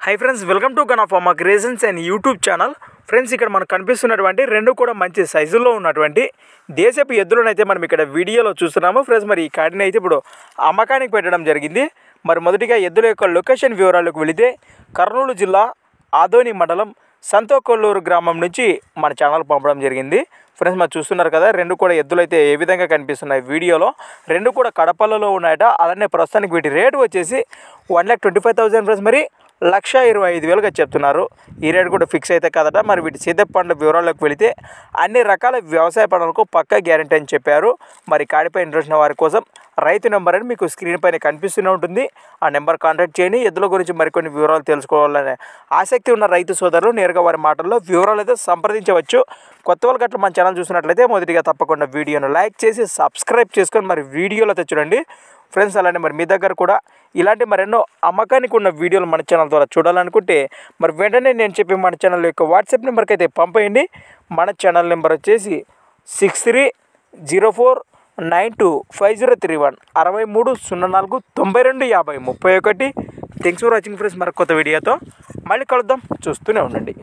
High friends, welcome to గన్ ఆఫ్ మా creations and YouTube channel. Friends, ఇక్కడ మనకు కనిపిస్తున్నటువంటి రెండు కూడా మంచి సైజుల్లో ఉన్నటువంటి దేశపు ఎద్దులను అయితే మనం ఇక్కడ వీడియోలో చూస్తున్నాము. ఫ్రెండ్స్, మరి ఈ కాడిని అయితే ఇప్పుడు అమ్మకానికి పెట్టడం జరిగింది. మరి మొదటిగా ఎద్దుల యొక్క లొకేషన్ వివరాలకు వెళితే కర్నూలు జిల్లా ఆదోని మండలం సంతోకొల్లూరు గ్రామం నుంచి మన ఛానల్ పంపడం జరిగింది. ఫ్రెండ్స్, మరి చూస్తున్నారు కదా, రెండు కూడా ఎద్దులు అయితే ఏ విధంగా కనిపిస్తున్నాయి వీడియోలో. రెండు కూడా కడపలలో ఉన్నాయట. అలానే ప్రస్తుతానికి వీటి రేటు వచ్చేసి 1,25,000 ఫ్రెండ్స్. మరి 1,25,000గా చెప్తున్నారు. ఈ రేటు కూడా ఫిక్స్ అయితే కదట. మరి వీటి సీత పండ్ల వివరాల్లోకి వెళితే అన్ని రకాల వ్యవసాయ పనులకు పక్కా గ్యారెంటీ అని చెప్పారు. మరి కాడిపై ఇంట్రెస్ట్ ఉన్న వారి కోసం రైతు నెంబర్ అని మీకు స్క్రీన్ పైన కనిపిస్తూనే ఉంటుంది. ఆ నెంబర్ కాంటాక్ట్ చేయండి. ఎద్దుల గురించి మరికొన్ని వివరాలు తెలుసుకోవాలనే ఆసక్తి ఉన్న రైతు సోదరులు నేరుగా వారి మాటల్లో వివరాలు అయితే సంప్రదించవచ్చు. కొత్త వాళ్ళకి అట్లా మన ఛానల్ చూసినట్లయితే మొదటిగా తప్పకుండా వీడియోను లైక్ చేసి సబ్స్క్రైబ్ చేసుకొని మరి వీడియోలో అయితే చూడండి. ఫ్రెండ్స్, అలానే మరి మీ దగ్గర కూడా ఇలాంటి మరెన్నో అమ్మకానికి ఉన్న వీడియోలు మన ఛానల్ ద్వారా చూడాలనుకుంటే మరి వెంటనే నేను చెప్పి మన ఛానల్ యొక్క వాట్సాప్ నెంబర్కి అయితే పంపేయండి. మన ఛానల్ నెంబర్ వచ్చేసి 6304925031 6304925031. Thanks for watching friends. మరి కొత్త వీడియోతో మళ్ళీ కలుద్దాం. చూస్తూనే ఉండండి.